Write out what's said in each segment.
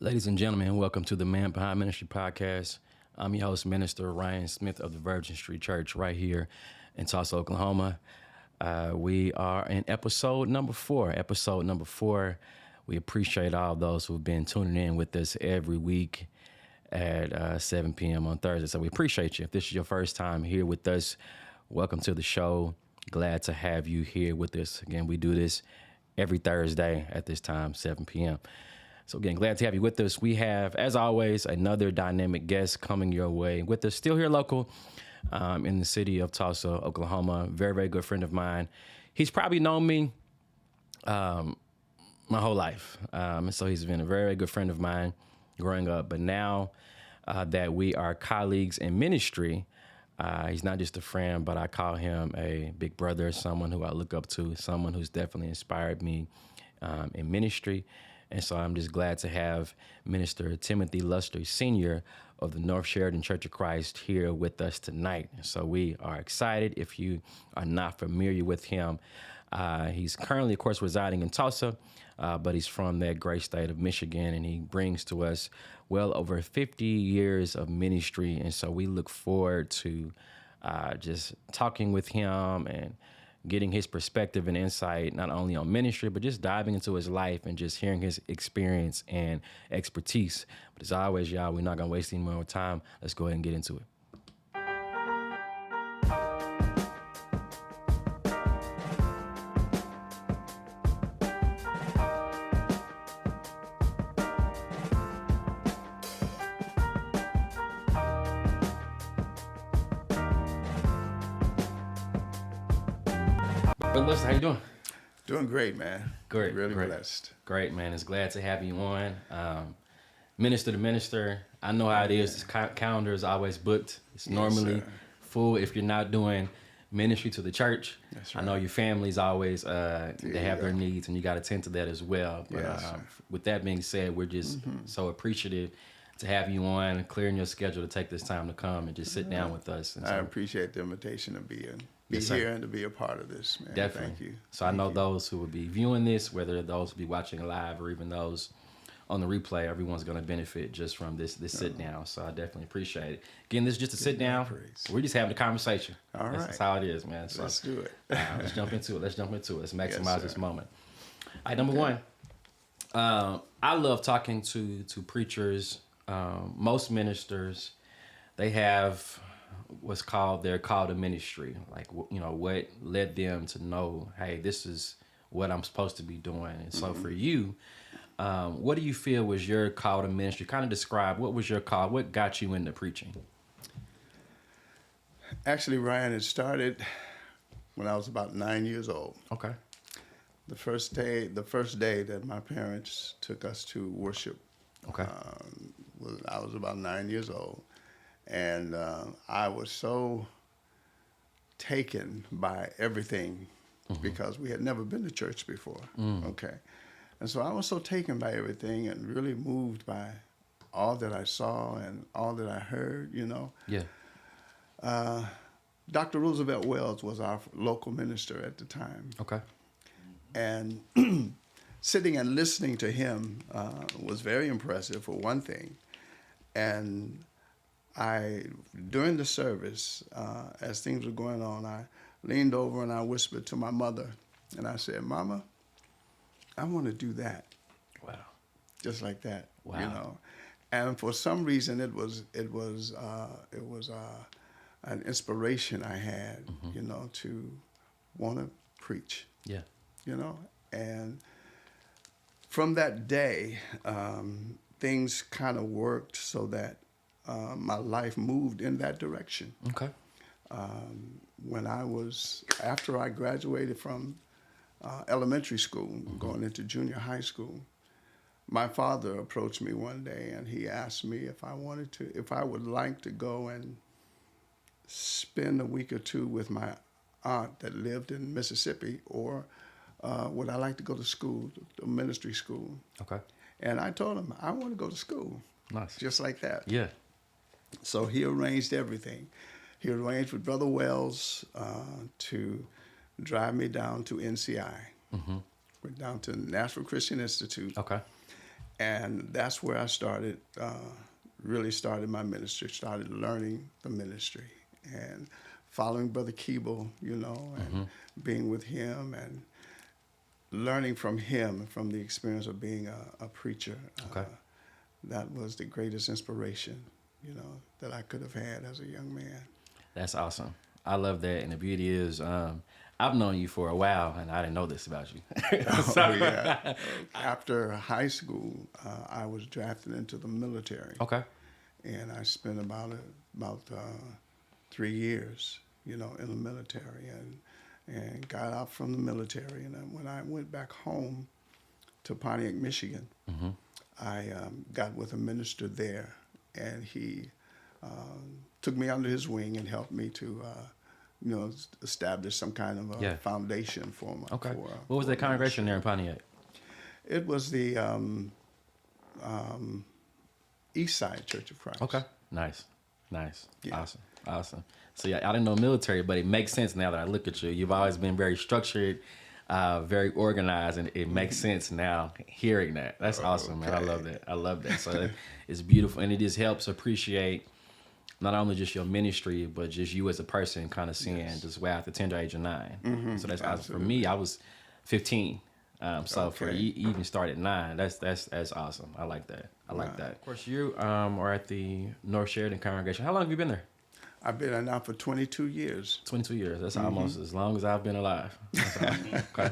Ladies and gentlemen, welcome to the Man Behind Ministry podcast. I'm your host, Minister Ryan Smith of the Virgin Street Church right here in Tulsa, Oklahoma. We are in episode number four. We appreciate all those who've been tuning in with us every week at 7 p.m. on Thursday. So we appreciate you. If this is your first time here with us, welcome to the show. Glad to have you here with us. Again, we do this every Thursday at this time, 7 p.m. So again, glad to have you with us. We have, as always, another dynamic guest coming your way with us, still here local in the city of Tulsa, Oklahoma. Very, very good friend of mine. He's probably known me my whole life. So he's been a very, very good friend of mine growing up. But now that we are colleagues in ministry, he's not just a friend, but I call him a big brother, someone who I look up to, someone who's definitely inspired me in ministry. And so I'm just glad to have Minister Timothy Luster, Sr. of the North Sheridan Church of Christ here with us tonight. So we are excited. If you are not familiar with him, he's currently, of course, residing in Tulsa, but he's from that great state of Michigan, and he brings to us well over 50 years of ministry. And so we look forward to just talking with him and getting his perspective and insight, not only on ministry, but just diving into his life and just hearing his experience and expertise. But as always, y'all, we're not going to waste any more time. Let's go ahead and get into it. But listen, how you doing? Doing great, man. Great. Really blessed. Great, man. It's glad to have you on. Minister to minister. I know how it is. The calendar is always booked. It's normally full if you're not doing ministry to the church. That's right. I know your family's always, they have their needs, and you got to tend to that as well. But with that being said, we're just so appreciative to have you on, clearing your schedule to take this time to come and just sit down with us. And I appreciate the invitation to be Yes, here and to be a part of this, man. Definitely. Thank you. So I know those who will be viewing this, whether those will be watching live or even those on the replay, everyone's going to benefit just from this sit down. So I definitely appreciate it. Again, this is just a sit down. We're just having a conversation. All right. That's how it is, man. So let's do it. let's jump into it. Let's maximize this moment. All right, number one. I love talking to preachers. Most ministers, they have what's called their call to ministry. Like, you know, what led them to know, hey, this is what I'm supposed to be doing. And so for you, what do you feel was your call to ministry? Kind of describe, what was your call? What got you into preaching? Actually, Ryan, it started when I was about 9 years old. Okay. The first day that my parents took us to worship. Okay. I was about 9 years old. And I was so taken by everything because we had never been to church before. Okay. And so I was so taken by everything and really moved by all that I saw and all that I heard, you know. Yeah. Dr. Roosevelt Wells was our local minister at the time. Okay. And sitting and listening to him was very impressive, for one thing. And during the service, as things were going on, I leaned over and I whispered to my mother, and I said, "Mama, I want to do that." Wow. Just like that. Wow. You know. And for some reason, it was an inspiration I had, you know, to want to preach. Yeah. You know, and from that day, things kind of worked so that my life moved in that direction. Okay. After I graduated from elementary school, going into junior high school, my father approached me one day and he asked me if I would like to go and spend a week or two with my aunt that lived in Mississippi, or would I like to go to school, to ministry school? Okay. And I told him, I want to go to school. Nice. Just like that. Yeah. So he arranged everything. He arranged with Brother Wells to drive me down to NCI. Went down to Nashville Christian Institute. Okay. And that's where I started, really started my ministry, started learning the ministry and following Brother Keeble, and being with him and learning from him, from the experience of being a preacher. Okay. That was the greatest inspiration, that I could have had as a young man. That's awesome. I love that. And the beauty is, I've known you for a while, and I didn't know this about you. Oh, yeah. After high school, I was drafted into the military. Okay. And I spent about 3 years, in the military, and got out from the military. And when I went back home to Pontiac, Michigan, I got with a minister there, and he took me under his wing and helped me to, establish some kind of a foundation for my. Okay. For, what was the congregation there in Pontiac? It was the East Side Church of Christ. Okay. Nice. Yeah. Awesome. So yeah, I didn't know military, but it makes sense now that I look at you. You've always been very structured, very organized, and it makes sense now hearing that. That's awesome, man. I love that. So it's beautiful, and it just helps appreciate not only just your ministry, but just you as a person, kind of seeing just way at the tender age of 9. So that's awesome. For me. I was 15. So for you even start at 9, that's awesome. I like that. I like that. Of course, you are at the North Sheridan congregation. How long have you been there? I've been there now for 22 years. 22 years. That's almost as long as I've been alive. That's awesome. Okay.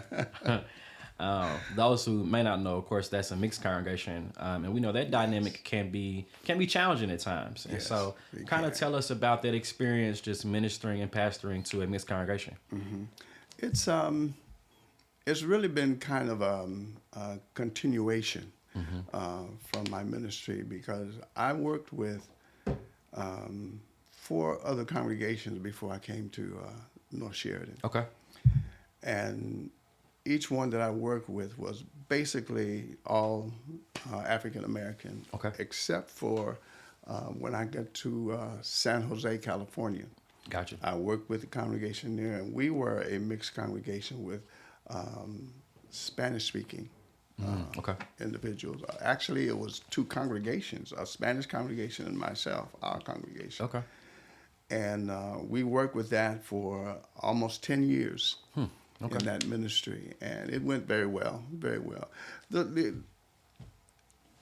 Those who may not know, of course, that's a mixed congregation, and we know that dynamic can be challenging at times. And so, kind of tell us about that experience, just ministering and pastoring to a mixed congregation. It's really been kind of a continuation from my ministry, because I worked with 4 other congregations before I came to North Sheridan. Okay. And each one that I worked with was basically all African American, except for when I got to San Jose, California. Gotcha. I worked with the congregation there, and we were a mixed congregation with Spanish-speaking individuals. Actually, it was 2 congregations, a Spanish congregation and myself, our congregation. Okay. And we worked with that for almost 10 years in that ministry, and it went very well, very well.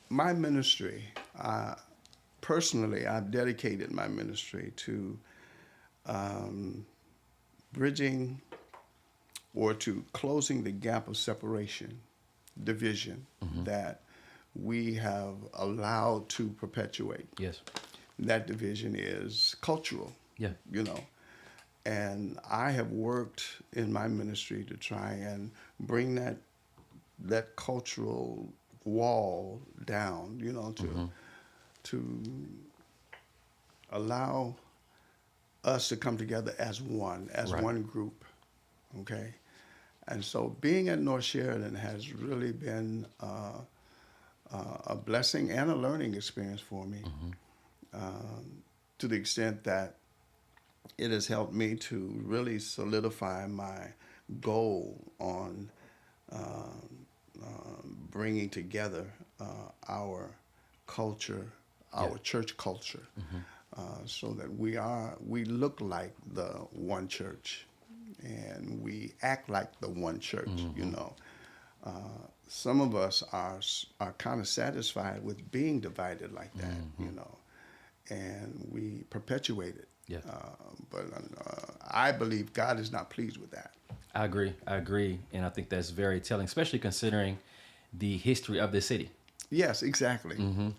My ministry, personally, I've dedicated my ministry to bridging or to closing the gap of separation, division that we have allowed to perpetuate. Yes. That division is cultural. Yeah. And I have worked in my ministry to try and bring that cultural wall down, to allow us to come together as one, one group. Okay. And so being at North Sheridan has really been a blessing and a learning experience for me, to the extent that it has helped me to really solidify my goal on bringing together our culture, our church culture, so that we look like the one church, and we act like the one church. Some of us are kind of satisfied with being divided like that, and we perpetuate it. Yeah. But I believe God is not pleased with that. I agree, and I think that's very telling, especially considering the history of the city. Yes, exactly.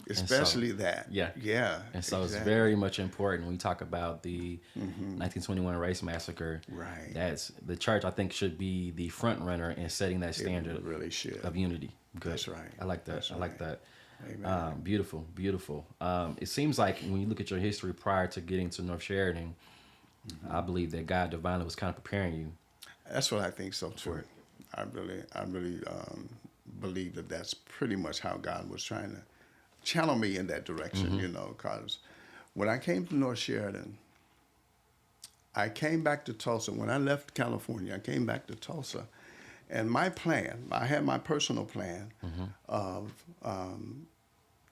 Especially that. Yeah. Yeah. And so it's very much important when we talk about the 1921 race massacre. Right. That's the church, I think, should be the front runner in setting that standard. It really should. Of unity. Good. That's right. I like that. That's I like that. Amen. Beautiful. It seems like when you look at your history prior to getting to North Sheridan, I believe that God divinely was kind of preparing you. That's what I think so too. I really believe that that's pretty much how God was trying to channel me in that direction, because when I came to North Sheridan, I came back to Tulsa. When I left California, I came back to Tulsa, And my plan, I had my personal plan of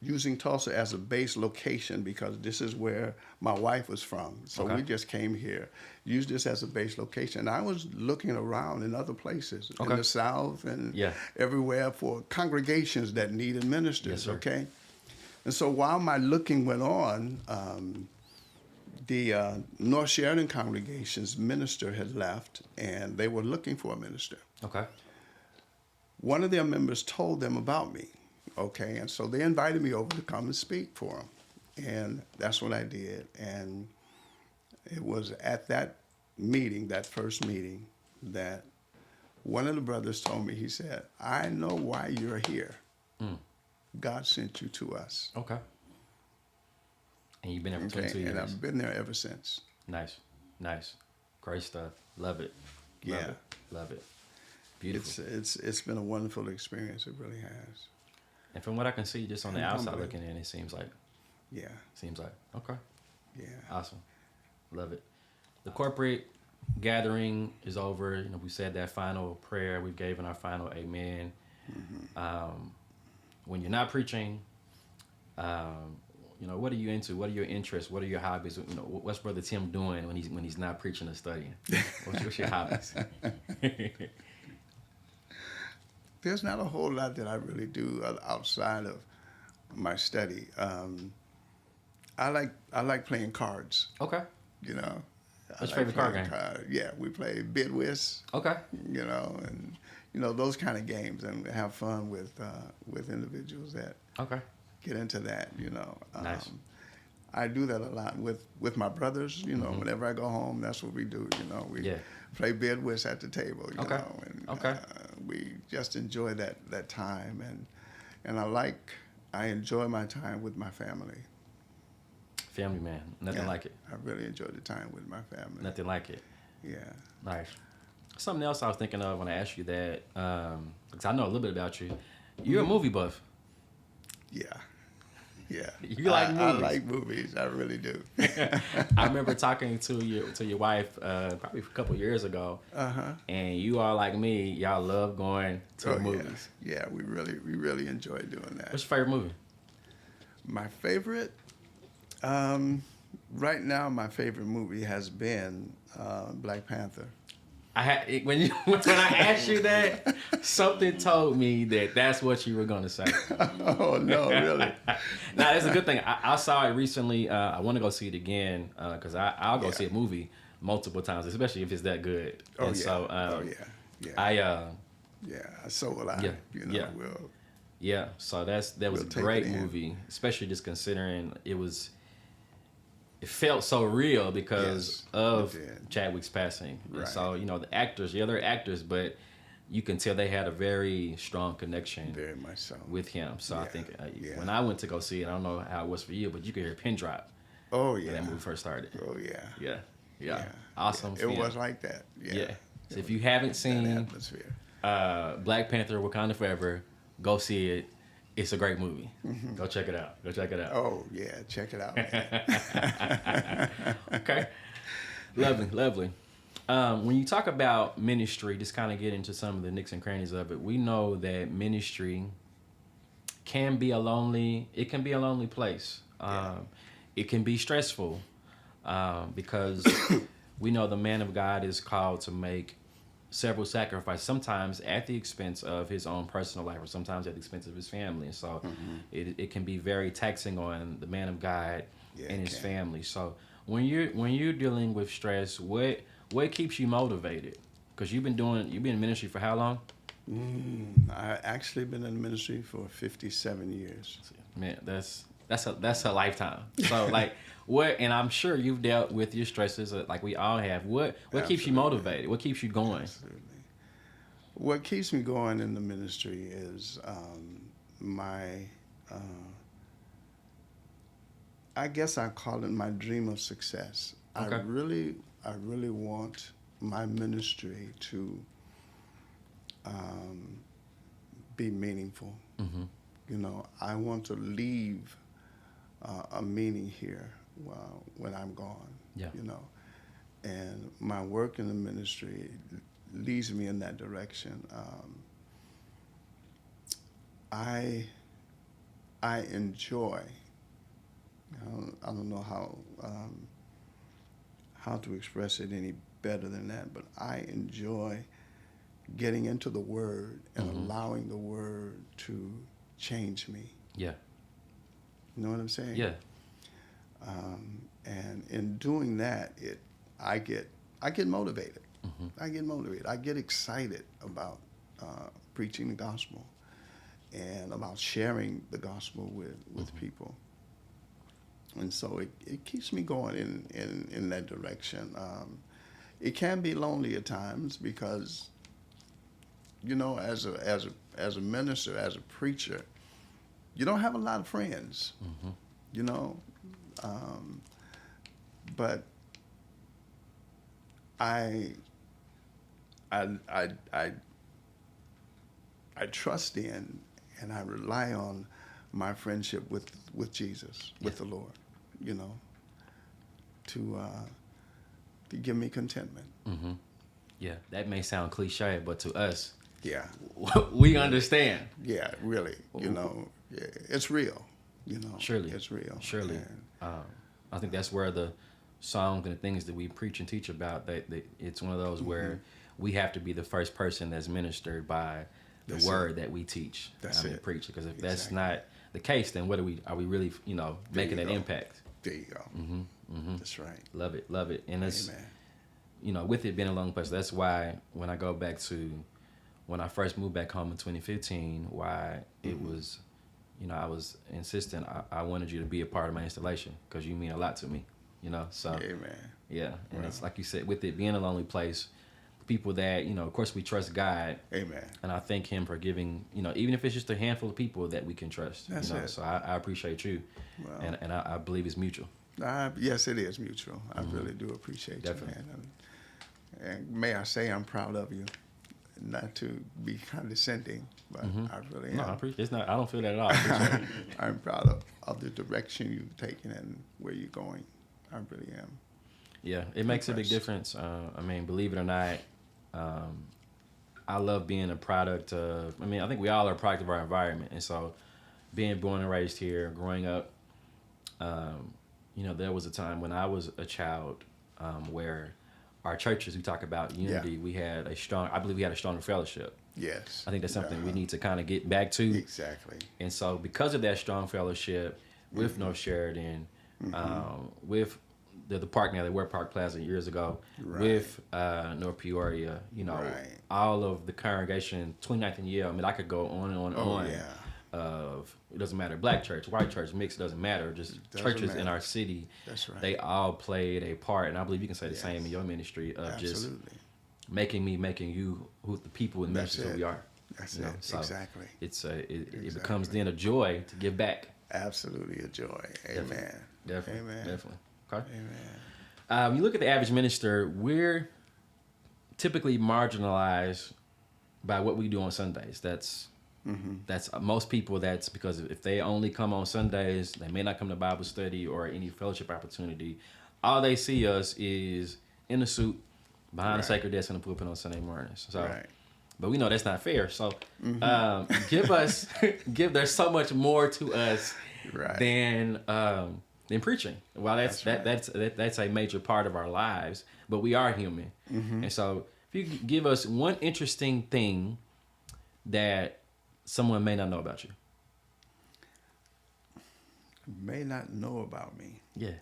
using Tulsa as a base location because this is where my wife was from. So we just came here, used this as a base location. I was looking around in other places in the South and everywhere for congregations that needed ministers, okay? And so while my looking went on, the North Sheridan congregation's minister had left, and they were looking for a minister. Okay. One of their members told them about me, okay? And so they invited me over to come and speak for them. And that's what I did. And it was at that meeting, that first meeting, that one of the brothers told me, he said, I know why you're here. God sent you to us. Okay. And you've been there for 22 years. And I've been there ever since. Nice. Great stuff. Love it. Love it. Beautiful. It's been a wonderful experience. It really has. And from what I can see, just on the outside looking in, it seems like. Okay. Yeah. Awesome. Love it. The corporate gathering is over. You know, we said that final prayer. We've given our final amen. When you're not preaching, you know, what are you into? What are your interests? What are your hobbies? You know, what's Brother Tim doing when he's not preaching or studying? What's your hobbies? There's not a whole lot that I really do outside of my study. I like playing cards. Okay. You know. What's your favorite card game? Yeah, we play bid whist. Okay. You know, and those kind of games, and have fun with individuals that get into that. You know. Nice. I do that a lot with my brothers. You know, whenever I go home, that's what we do. You know, we play bid whist at the table. You know, and we just enjoy that time, and I enjoy my time with my family. Family man, nothing like it. I really enjoy the time with my family. Nothing like it. Yeah. Nice. Something else I was thinking of when I asked you that, because I know a little bit about you. You're a movie buff. Yeah. You like movies. I like movies. I really do. I remember talking to your wife probably a couple years ago, and you are like me. Y'all love going to the movies. Yeah, we really enjoy doing that. What's your favorite movie? My favorite, right now, my favorite movie has been Black Panther. When I asked you that, something told me that's what you were going to say. Oh, no, really? Nah, it's a good thing. I saw it recently. I want to go see it again because I'll go see a movie multiple times, especially if it's that good. So, so will I. So that was a great movie, especially just considering it felt so real because of Chadwick's passing. Right. And so, the other actors, but you can tell they had a very strong connection very much so with him. So I think when I went to go see it, I don't know how it was for you, but you could hear a pin drop. Oh, yeah. When that movie first started. Oh, yeah. Awesome. It was like that. Yeah. So if you haven't seen Black Panther Wakanda Forever, go see it. It's a great movie. Go check it out. Oh, yeah. Check it out. Okay. Lovely. When you talk about ministry, just kind of get into some of the nicks and crannies of it. We know that ministry can be a lonely place. It can be stressful because we know the man of God is called to make several sacrifices, sometimes at the expense of his own personal life or sometimes at the expense of his family. And so it can be very taxing on the man of God and his family. So when you're dealing with stress, what keeps you motivated? Because you've been in ministry for how long? I actually been in ministry for 57 years. Man, that's a lifetime. So like what? And I'm sure you've dealt with your stresses like we all have. What keeps you motivated? What keeps you going? Absolutely. What keeps me going in the ministry is I guess I call it my dream of success. Okay. I really want my ministry to be meaningful. I want to leave a meaning here when I'm gone. And my work in the ministry leads me in that direction. I enjoy. I don't know how to express it any better than that, but I enjoy getting into the Word and allowing the Word to change me. Yeah. You know what I'm saying? Yeah. And in doing that, I get motivated. I get motivated. I get excited about preaching the gospel and about sharing the gospel with people. And so it keeps me going in that direction. It can be lonely at times because, you know, as a minister, as a preacher, you don't have a lot of friends, you know. But I trust in and I rely on my friendship with Jesus, with the Lord, you know, to give me contentment. Yeah, that may sound cliche, but to us, Yeah, we understand. yeah, really, you know, yeah, it's real, you know. Surely, it's real. Surely, And, I think that's where the songs and the things that we preach and teach about, it's one of those where we have to be the first person that's ministered by the That's word that we teach and preach. Because if that's not the case, then what are we really, you know, making that impact? There you go. That's right. Love it, love it. And it's, Amen. you know, with it being a long place, that's why when I go back to when I first moved back home in 2015, why it was, you know, I was insistent. I wanted you to be a part of my installation because you mean a lot to me, you know. So, Amen. yeah, and it's like you said, with it being a lonely place, people that, you know, of course we trust God. Amen. And I thank Him for giving, you know, even if it's just a handful of people that we can trust. That's you know? it. So I appreciate you, Well, and I believe it's mutual. yes, it is mutual. I really do appreciate Definitely. you, man. And may I say I'm proud of you. Not to be condescending, but I really am. No, I appreciate it's not. I don't feel that at all. I appreciate it. I'm proud of the direction you've taken and where you're going. I really am. Yeah, it makes a big Impressed. difference. I mean, believe it or not, I love being a product of. I mean, I think we all are a product of our environment, and so being born and raised here, growing up, you know, there was a time when I was a child where our churches, we talk about unity. We had I believe we had a stronger fellowship. Yes. I think that's something we need to kind of get back to. Exactly. And so because of that strong fellowship with North Sheridan, with the park now, the Ware Park Plaza years ago, with North Peoria, you know, all of the congregation, 29th and Yale, I mean, I could go on and on and on. Yeah. Of it doesn't matter, black church, white church, mixed, doesn't matter. Just churches in our city, That's right. they all played a part, and I believe you can say the same in your ministry of just making you who the people and ministers who we are. That's you know? it. So exactly. It becomes then a joy to give back. Absolutely a joy. Amen. Definitely. Amen. Definitely. Okay. Amen. When you look at the average minister, we're typically marginalized by what we do on Sundays. That's most people. That's because if they only come on Sundays, they may not come to Bible study or any fellowship opportunity. All they see us is in a suit, behind a sacred desk in the pulpit on Sunday mornings. So, but we know that's not fair. So, there's so much more to us than preaching. Well, that's a major part of our lives. But we are human, and so if you could give us one interesting thing that someone may not know about you. May not know about me. Yeah.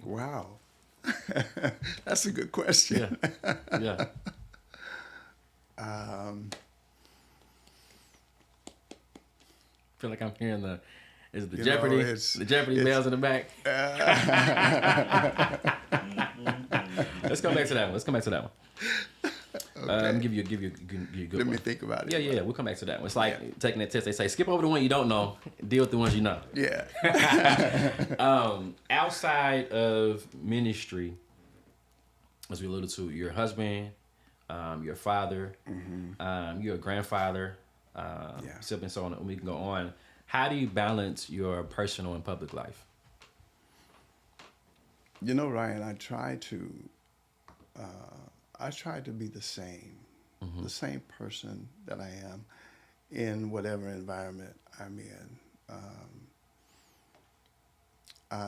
Wow. That's a good question. Yeah. Feel like I'm hearing the Jeopardy? The Jeopardy bells in the back. Let's go back to that one. Okay. Let me give you a good Let one. me think about it. Yeah. We'll come back to that one. It's like taking that test. They say skip over the one you don't know, deal with the ones you know. Yeah. Outside of ministry, as we alluded to, your husband, your father, you're a grandfather, siblings, so on. We can go on. How do you balance your personal and public life? You know, Ryan, I try to I try to be the same person that I am in whatever environment I'm in.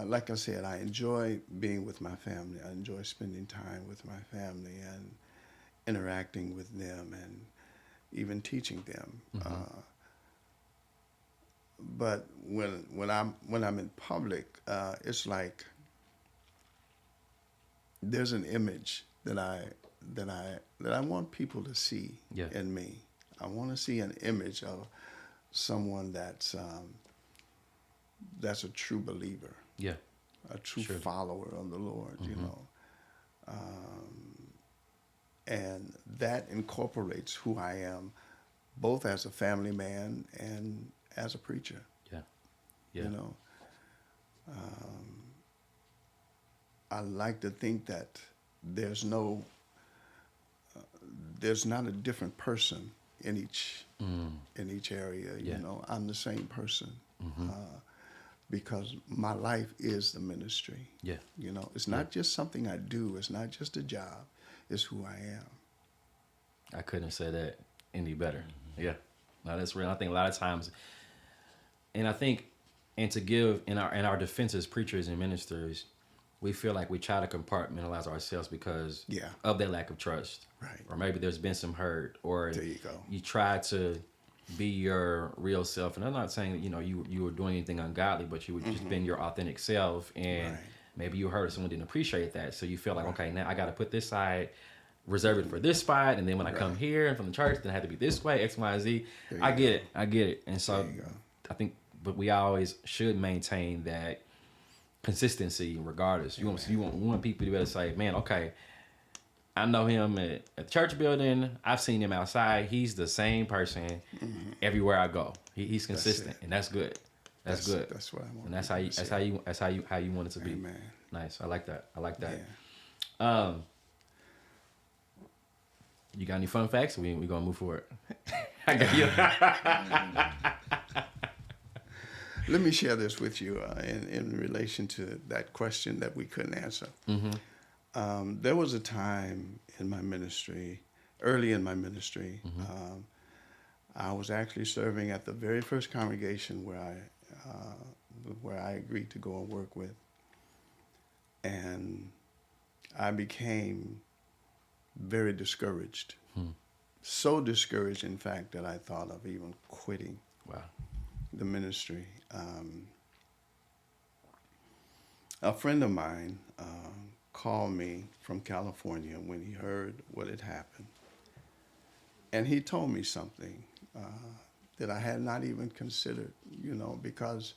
Like I said, I enjoy being with my family. I enjoy spending time with my family and interacting with them and even teaching them. But when I'm in public, it's like there's an image that I want people to see in me. I want to see an image of someone that's a true believer. Yeah. A true follower of the Lord, you know. And that incorporates who I am, both as a family man and as a preacher. Yeah. Yeah. You know. I like to think that there's not a different person in each area. Yeah. You know, I'm the same person. Because my life is the ministry. Yeah. You know, it's not just something I do. It's not just a job. It's who I am. I couldn't have said that any better. Yeah. No, that's real. I think a lot of times, and to give in our defense as preachers and ministers, we feel like we try to compartmentalize ourselves because of that lack of trust. Right. Or maybe there's been some hurt, or there you go. You try to be your real self. And I'm not saying that, you were doing anything ungodly, but you were just being your authentic self. And maybe you heard someone didn't appreciate that. So you feel like, okay, now I got to put this side, reserve it for this spot. And then when I come here and from the church, then I have to be this way, X, Y, Z. I get it. And so I think, but we always should maintain that consistency regardless. You want people to be able to say, man, okay, I know him at the church building. I've seen him outside. He's the same person everywhere I go. He's consistent, and that's good. That's good. That's what I want. And that's how you want it to be. Amen. Nice. I like that. Yeah. You got any fun facts? We gonna move forward. I got you. Let me share this with you in relation to that question that we couldn't answer. There was a time in my ministry, early in my ministry, I was actually serving at the very first congregation where I agreed to go and work with. And I became very discouraged. So discouraged, in fact, that I thought of even quitting the ministry. A friend of mine called me from California when he heard what had happened. And he told me something that I had not even considered, because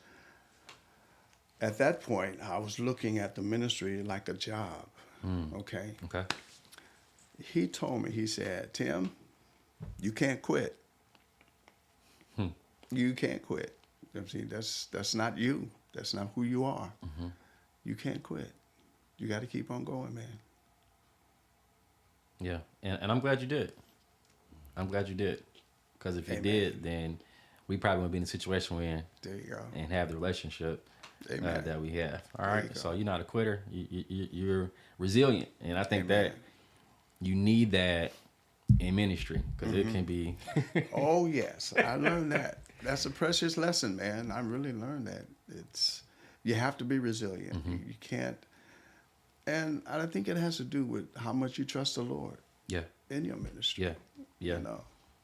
at that point I was looking at the ministry like a job, okay? He told me, he said, Tim, you can't quit. You can't quit. See, that's not you. That's not who you are. You can't quit. You got to keep on going, man. Yeah, and I'm glad you did. Because if you did, then we probably wouldn't be in the situation we're in. There you go. And have the relationship that we have. All right, so you're not a quitter. You're resilient, and I think that you need that in ministry because it can be. Oh yes, I learned that. That's a precious lesson, man. I really learned that. You have to be resilient. You can't. And I think it has to do with how much you trust the Lord. Yeah. In your ministry. Yeah.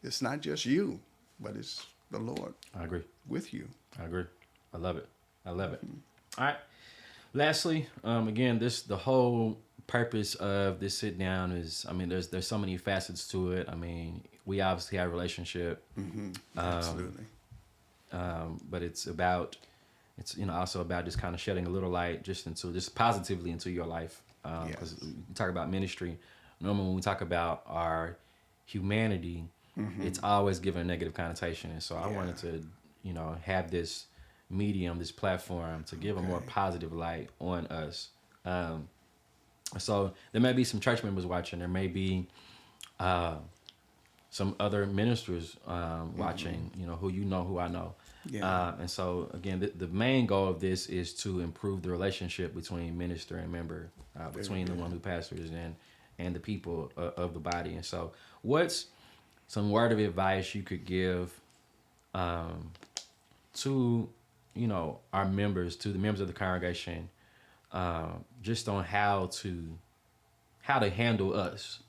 It's not just you, but it's the Lord. I agree. With you. I agree. I love it. All right. Lastly, again, the whole purpose of this sit down is, there's so many facets to it. We obviously have a relationship. Absolutely. But it's also about just kind of shedding a little light just positively into your life. Because we talk about ministry. Normally when we talk about our humanity, it's always given a negative connotation. And so I wanted to, have this medium, this platform to give a more positive light on us. So there may be some church members watching. There may be some other ministers watching, who I know. Yeah. And so, again, the main goal of this is to improve the relationship between minister and member, between the one who pastors and the people of the body. And so, what's some word of advice you could give to, our members, to the members of the congregation, just on how to handle us?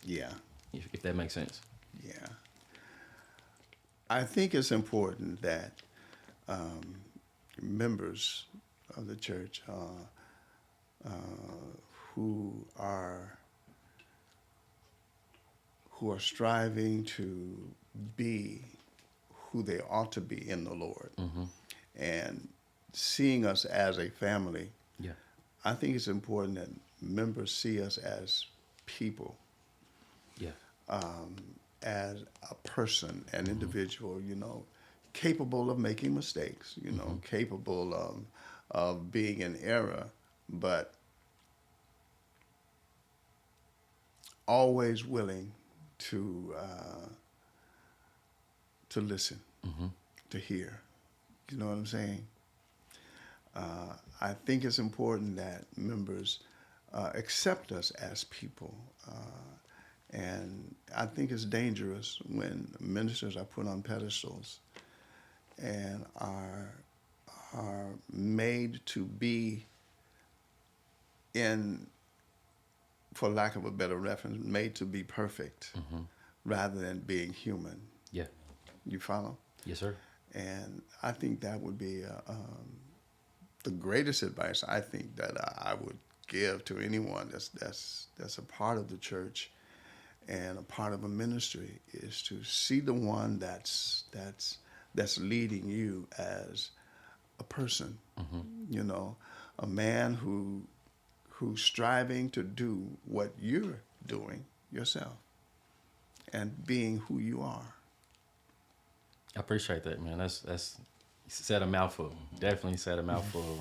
Yeah. If that makes sense. Yeah. I think it's important that members of the church who are striving to be who they ought to be in the Lord, and seeing us as a family. Yeah. I think it's important that members see us as people, Yeah. as a person, an individual, capable of making mistakes, capable of being in error, but always willing to listen, to hear. You know what I'm saying? I think it's important that members accept us as people. And I think it's dangerous when ministers are put on pedestals and are made to be for lack of a better reference, made to be perfect rather than being human. Yeah. You follow? Yes, sir. And I think that would be the greatest advice I think that I would give to anyone that's a part of the church and a part of a ministry, is to see the one that's leading you as a person, a man who's striving to do what you're doing yourself and being who you are. I appreciate that, man. That's said a mouthful. Definitely said a mouthful.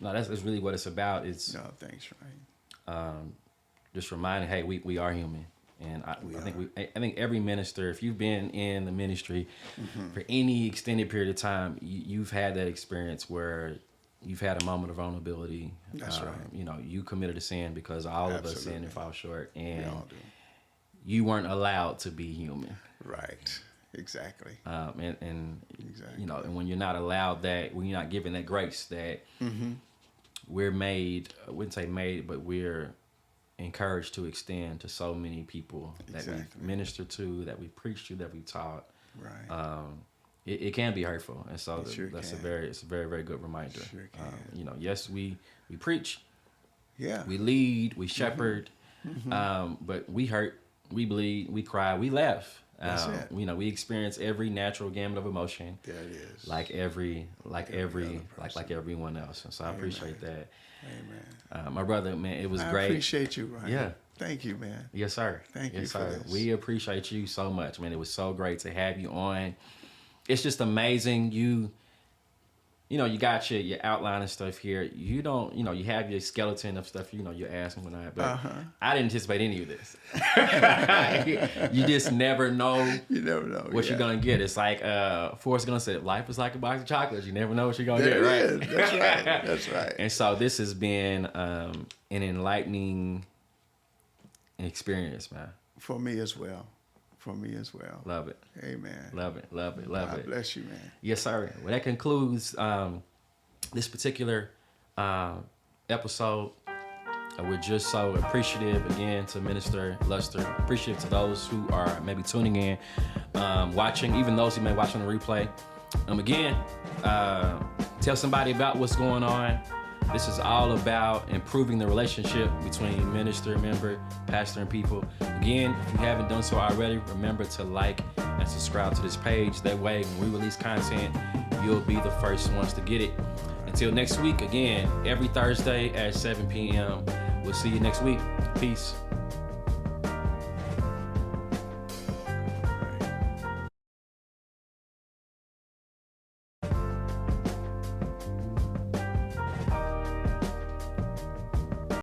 No, that's really what it's about. It's no, thanks, right. Just reminding, hey, we are human, and I think every minister, if you've been in the ministry for any extended period of time, you've had that experience where you've had a moment of vulnerability. That's right. You committed a sin because all of us sin and fall short, and we all do. You weren't allowed to be human. Right. Exactly. And exactly. And when you're not allowed that, when you're not given that grace that we're made, I wouldn't say made, but we're encouraged to extend to so many people that we minister to, that we preach to, that we taught. Right. It can be hurtful, and so it's a very, very good reminder. Sure can. Yes, we preach, yeah, we lead, we shepherd, but we hurt, we bleed, we cry, we laugh. That's it. We experience every natural gamut of emotion. There it is. Like everyone else. And so I appreciate that. Amen. My brother, man, it was great. I appreciate you, Ryan. Yeah. Thank you, man. Yes, sir. Thank you for this. We appreciate you so much, man. It was so great to have you on. It's just amazing. You got your outline and stuff here. You don't, you have your skeleton of stuff, your ass and whatnot, but I didn't anticipate any of this. You just never know. You never know what you're going to get. It's like Forrest Gump said, life is like a box of chocolates. You never know what you're going to get, right? Is. That's right. That's right. And so this has been an enlightening experience, man. For me as well. Love it. Amen. Love it. God bless you, man. Yes, sir. Well, that concludes this particular episode. We're just so appreciative again to Minister Luster. Appreciative to those who are maybe tuning in, watching, even those who may watch on the replay. Again, tell somebody about what's going on. This is all about improving the relationship between minister, member, pastor, and people. Again, if you haven't done so already, remember to like and subscribe to this page. That way, when we release content, you'll be the first ones to get it. Until next week, again, every Thursday at 7 p.m. We'll see you next week. Peace.